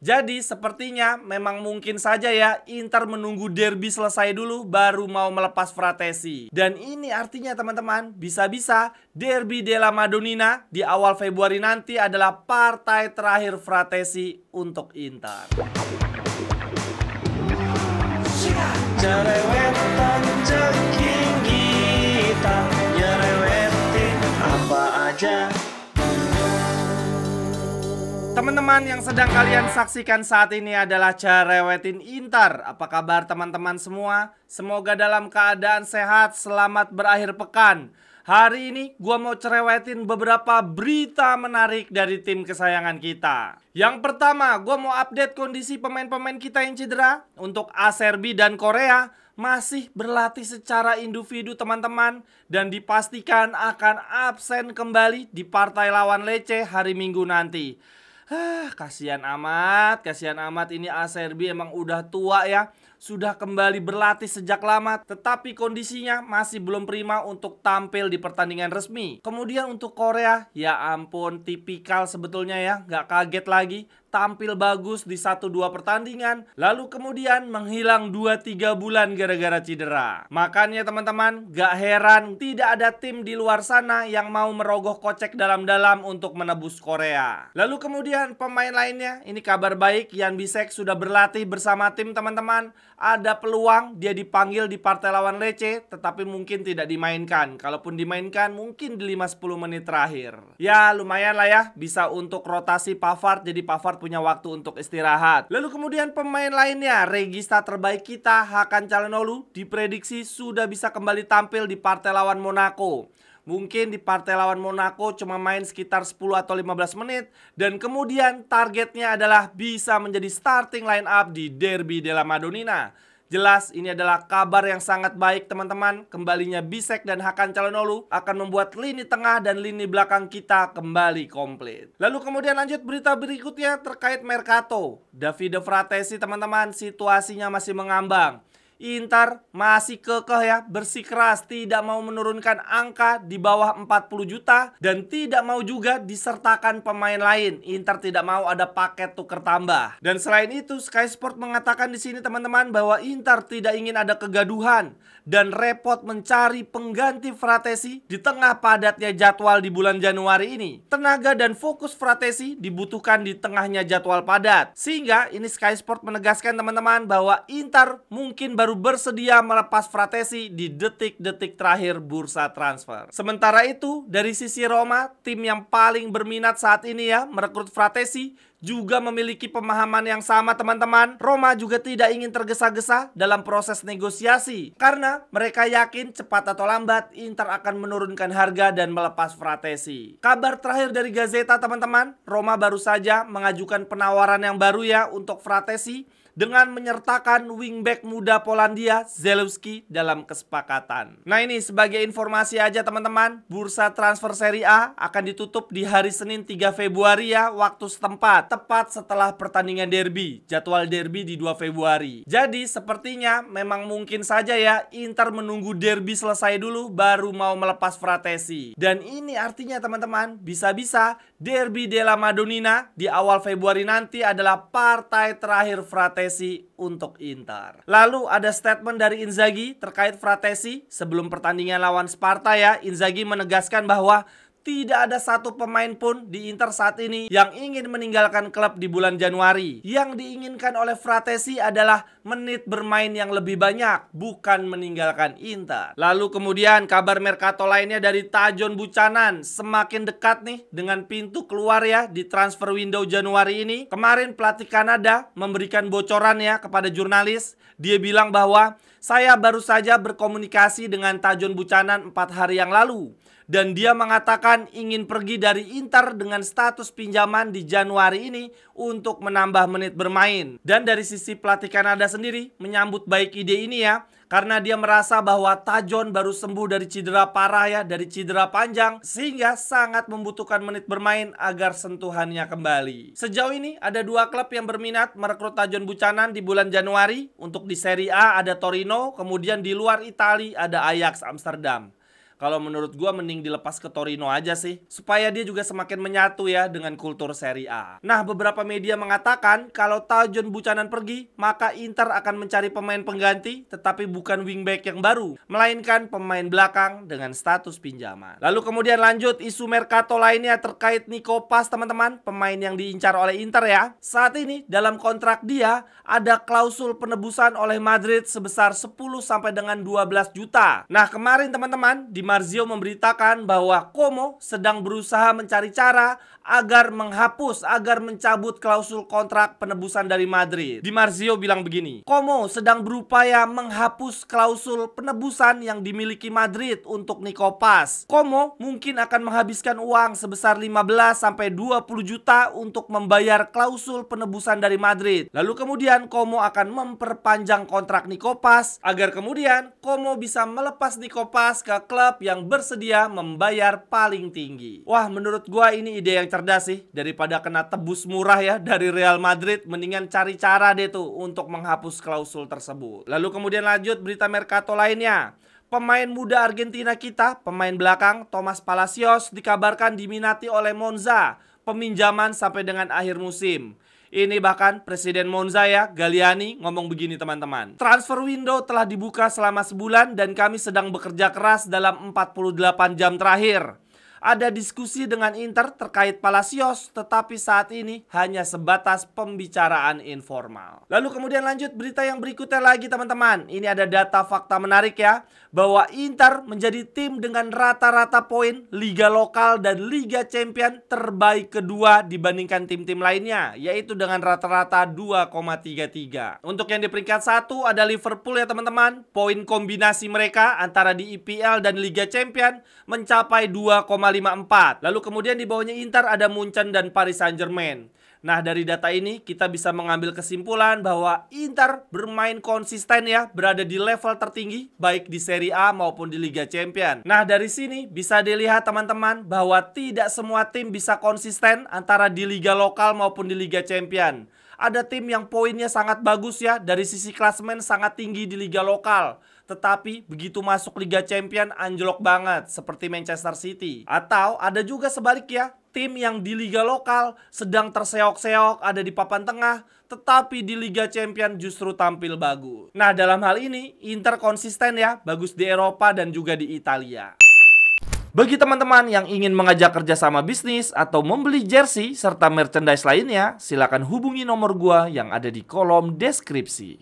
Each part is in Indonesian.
Jadi sepertinya memang mungkin saja ya Inter menunggu derby selesai dulu baru mau melepas Fratesi. Dan ini artinya teman-teman, bisa-bisa derby della Madonnina di awal Februari nanti adalah partai terakhir Fratesi untuk Inter. Jerewetan ceking kita, nyerewetin apa aja. Teman-teman yang sedang kalian saksikan saat ini adalah Cerewetin Inter. Apa kabar teman-teman semua? Semoga dalam keadaan sehat, selamat berakhir pekan. Hari ini gua mau cerewetin beberapa berita menarik dari tim kesayangan kita. Yang pertama, gua mau update kondisi pemain-pemain kita yang cedera. Untuk Acerbi dan Korea masih berlatih secara individu teman-teman, dan dipastikan akan absen kembali di partai lawan Lecce hari Minggu nanti. Kasihan amat ini Acerbi emang udah tua ya. Sudah kembali berlatih sejak lama, tetapi kondisinya masih belum prima untuk tampil di pertandingan resmi. Kemudian untuk Korea, ya ampun, tipikal sebetulnya ya, nggak kaget lagi. Tampil bagus di 1-2 pertandingan, lalu kemudian menghilang 2-3 bulan gara-gara cedera. Makanya teman-teman, gak heran tidak ada tim di luar sana yang mau merogoh kocek dalam-dalam untuk menebus Korea. Lalu kemudian pemain lainnya, ini kabar baik, Jan Bisek sudah berlatih bersama tim teman-teman. Ada peluang dia dipanggil di partai lawan Lecce, tetapi mungkin tidak dimainkan. Kalaupun dimainkan mungkin di 5-10 menit terakhir. Ya lumayan lah ya, bisa untuk rotasi Pavard, jadi Pavard punya waktu untuk istirahat. Lalu kemudian pemain lainnya, regista terbaik kita Hakan Calhanoglu diprediksi sudah bisa kembali tampil di partai lawan Monaco. Mungkin di partai lawan Monaco cuma main sekitar 10 atau 15 menit. Dan kemudian targetnya adalah bisa menjadi starting line up di derby della Madonnina. Jelas ini adalah kabar yang sangat baik teman-teman. Kembalinya Bisek dan Hakan Calhanoglu akan membuat lini tengah dan lini belakang kita kembali komplit. Lalu kemudian lanjut berita berikutnya terkait Mercato. Davide Fratesi teman-teman, situasinya masih mengambang. Inter masih kekeh ya, bersikeras tidak mau menurunkan angka di bawah 40 juta dan tidak mau juga disertakan pemain lain. Inter tidak mau ada paket tuker tambah. Dan selain itu, Sky Sport mengatakan di sini teman-teman bahwa Inter tidak ingin ada kegaduhan dan repot mencari pengganti Fratesi di tengah padatnya jadwal di bulan Januari ini. Tenaga dan fokus Fratesi dibutuhkan di tengahnya jadwal padat. Sehingga ini Sky Sport menegaskan teman-teman bahwa Inter mungkin baru bersedia melepas Fratesi di detik-detik terakhir bursa transfer. Sementara itu, dari sisi Roma, tim yang paling berminat saat ini ya merekrut Fratesi, juga memiliki pemahaman yang sama teman-teman. Roma juga tidak ingin tergesa-gesa dalam proses negosiasi, karena mereka yakin cepat atau lambat Inter akan menurunkan harga dan melepas Fratesi. Kabar terakhir dari Gazeta teman-teman, Roma baru saja mengajukan penawaran yang baru ya untuk Fratesi, dengan menyertakan wingback muda Polandia Zalewski dalam kesepakatan. Nah ini sebagai informasi aja teman-teman, bursa transfer Serie A akan ditutup di hari Senin 3 Februari ya waktu setempat, tepat setelah pertandingan derby. Jadwal derby di 2 Februari. Jadi sepertinya memang mungkin saja ya Inter menunggu derby selesai dulu baru mau melepas Fratesi. Dan ini artinya teman-teman, bisa-bisa derby della Madonnina di awal Februari nanti adalah partai terakhir Fratesi untuk Inter. Lalu ada statement dari Inzaghi terkait Fratesi sebelum pertandingan lawan Sparta ya. Inzaghi menegaskan bahwa tidak ada satu pemain pun di Inter saat ini yang ingin meninggalkan klub di bulan Januari. Yang diinginkan oleh Fratesi adalah menit bermain yang lebih banyak, bukan meninggalkan Inter. Lalu kemudian kabar Mercato lainnya dari Tajon Buchanan, semakin dekat nih dengan pintu keluar ya di transfer window Januari ini. Kemarin pelatih Kanada memberikan bocoran ya kepada jurnalis. Dia bilang bahwa saya baru saja berkomunikasi dengan Tajon Buchanan 4 hari yang lalu. Dan dia mengatakan ingin pergi dari Inter dengan status pinjaman di Januari ini untuk menambah menit bermain. Dan dari sisi pelatih Kanada sendiri menyambut baik ide ini ya, karena dia merasa bahwa Tajon baru sembuh dari cedera parah ya, dari cedera panjang, sehingga sangat membutuhkan menit bermain agar sentuhannya kembali. Sejauh ini ada 2 klub yang berminat merekrut Tajon Buchanan di bulan Januari. Untuk di Serie A ada Torino, kemudian di luar Italia ada Ajax Amsterdam. Kalau menurut gua mending dilepas ke Torino aja sih, supaya dia juga semakin menyatu ya dengan kultur Serie A. Nah, beberapa media mengatakan kalau Tajon Buchanan pergi, maka Inter akan mencari pemain pengganti, tetapi bukan wingback yang baru, melainkan pemain belakang dengan status pinjaman. Lalu kemudian lanjut isu mercato lainnya terkait Nico Paz, teman-teman, pemain yang diincar oleh Inter ya. Saat ini dalam kontrak dia ada klausul penebusan oleh Madrid sebesar 10 sampai dengan 12 juta. Nah, kemarin teman-teman, Di Marzio memberitakan bahwa Como sedang berusaha mencari cara agar mencabut klausul kontrak penebusan dari Madrid. Di Marzio bilang begini, Como sedang berupaya menghapus klausul penebusan yang dimiliki Madrid untuk Nico Paz. Como mungkin akan menghabiskan uang sebesar 15 sampai 20 juta untuk membayar klausul penebusan dari Madrid. Lalu kemudian Como akan memperpanjang kontrak Nico Paz agar kemudian Como bisa melepas Nico Paz ke klub yang bersedia membayar paling tinggi. Wah, menurut gua ini ide yang cerdas sih. Daripada kena tebus murah ya dari Real Madrid, mendingan cari cara deh tuh untuk menghapus klausul tersebut. Lalu kemudian lanjut berita mercato lainnya. Pemain muda Argentina kita, pemain belakang Thomas Palacios dikabarkan diminati oleh Monza, peminjaman sampai dengan akhir musim. Ini bahkan Presiden Monza ya, Galliani, ngomong begini teman-teman. Transfer window telah dibuka selama sebulan dan kami sedang bekerja keras dalam 48 jam terakhir. Ada diskusi dengan Inter terkait Palacios, tetapi saat ini hanya sebatas pembicaraan informal. Lalu kemudian lanjut berita yang berikutnya lagi teman-teman. Ini ada data fakta menarik ya, bahwa Inter menjadi tim dengan rata-rata poin Liga Lokal dan Liga Champion terbaik kedua dibandingkan tim-tim lainnya, yaitu dengan rata-rata 2,33. Untuk yang di peringkat 1 ada Liverpool ya teman-teman. Poin kombinasi mereka antara di IPL dan Liga Champion mencapai 2,54. Lalu kemudian di bawahnya Inter ada Munchen dan Paris Saint-Germain. Nah, dari data ini kita bisa mengambil kesimpulan bahwa Inter bermain konsisten ya, berada di level tertinggi baik di Serie A maupun di Liga Champion. Nah, dari sini bisa dilihat teman-teman bahwa tidak semua tim bisa konsisten antara di Liga lokal maupun di Liga Champion. Ada tim yang poinnya sangat bagus ya, dari sisi klasemen sangat tinggi di Liga lokal, tetapi begitu masuk Liga Champion anjlok banget seperti Manchester City. Atau ada juga sebaliknya, tim yang di Liga lokal sedang terseok-seok ada di papan tengah, tetapi di Liga Champion justru tampil bagus. Nah, dalam hal ini Inter konsisten ya, bagus di Eropa dan juga di Italia. Bagi teman-teman yang ingin mengajak kerjasama bisnis atau membeli jersey serta merchandise lainnya, silakan hubungi nomor gua yang ada di kolom deskripsi.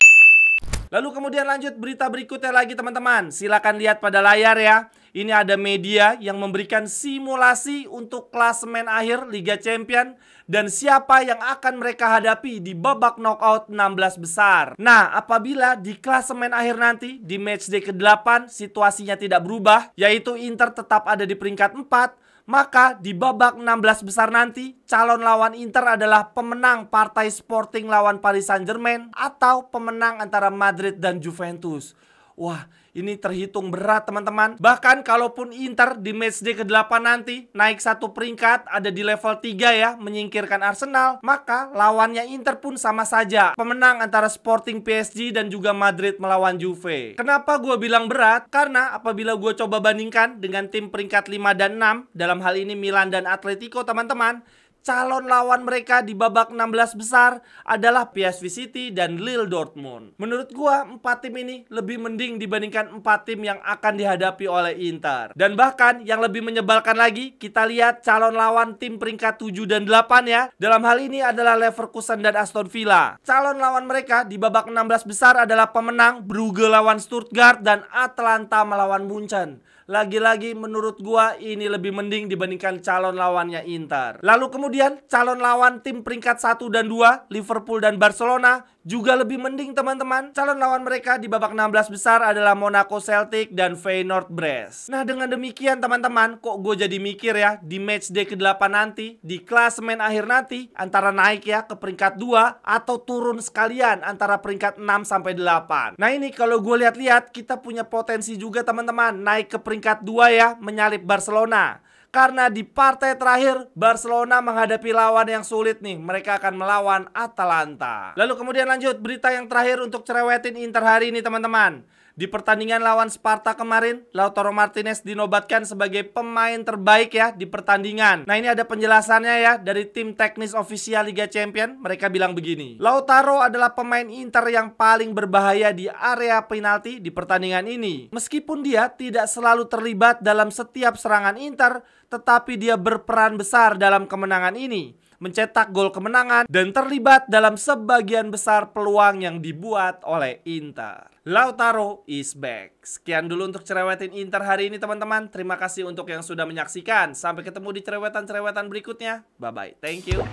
Lalu kemudian lanjut berita berikutnya lagi teman-teman. Silakan lihat pada layar ya. Ini ada media yang memberikan simulasi untuk klasemen akhir Liga Champion dan siapa yang akan mereka hadapi di babak knockout 16 besar. Nah, apabila di klasemen akhir nanti di matchday ke-8 situasinya tidak berubah, yaitu Inter tetap ada di peringkat 4, maka di babak 16 besar nanti calon lawan Inter adalah pemenang partai Sporting lawan Paris Saint-Germain atau pemenang antara Madrid dan Juventus. Wah, ini terhitung berat teman-teman. Bahkan kalaupun Inter di matchday ke-8 nanti naik satu peringkat, ada di level 3 ya, menyingkirkan Arsenal, maka lawannya Inter pun sama saja, pemenang antara Sporting PSG dan juga Madrid melawan Juve. Kenapa gue bilang berat? Karena apabila gue coba bandingkan dengan tim peringkat 5 dan 6, dalam hal ini Milan dan Atletico teman-teman, calon lawan mereka di babak 16 besar adalah PSV City dan Lille Dortmund. Menurut gua, 4 tim ini lebih mending dibandingkan 4 tim yang akan dihadapi oleh Inter. Dan bahkan yang lebih menyebalkan lagi, kita lihat calon lawan tim peringkat 7 dan 8 ya. Dalam hal ini adalah Leverkusen dan Aston Villa. Calon lawan mereka di babak 16 besar adalah pemenang Brugge lawan Stuttgart dan Atalanta melawan Munchen. Lagi-lagi menurut gua ini lebih mending dibandingkan calon lawannya Inter. Lalu kemudian calon lawan tim peringkat 1 dan 2 Liverpool dan Barcelona juga lebih mending teman-teman. Calon lawan mereka di babak 16 besar adalah Monaco Celtic dan Feyenoord Brest. Nah, dengan demikian teman-teman, kok gue jadi mikir ya, di matchday ke-8 nanti, di klasemen akhir nanti, antara naik ya ke peringkat 2 atau turun sekalian antara peringkat 6 sampai 8. Nah, ini kalau gue lihat-lihat, kita punya potensi juga teman-teman naik ke peringkat 2 ya, menyalip Barcelona. Karena di partai terakhir Barcelona menghadapi lawan yang sulit nih. Mereka akan melawan Atalanta. Lalu kemudian lanjut berita yang terakhir untuk cerewetin Inter hari ini teman-teman. Di pertandingan lawan Sparta kemarin, Lautaro Martinez dinobatkan sebagai pemain terbaik ya di pertandingan. Nah, ini ada penjelasannya ya dari tim teknis ofisial Liga Champions. Mereka bilang begini, Lautaro adalah pemain Inter yang paling berbahaya di area penalti di pertandingan ini. Meskipun dia tidak selalu terlibat dalam setiap serangan Inter, tetapi dia berperan besar dalam kemenangan ini, mencetak gol kemenangan dan terlibat dalam sebagian besar peluang yang dibuat oleh Inter. Lautaro is back. Sekian dulu untuk cerewetin Inter hari ini teman-teman. Terima kasih untuk yang sudah menyaksikan. Sampai ketemu di cerewetan-cerewetan berikutnya. Bye-bye. Thank you.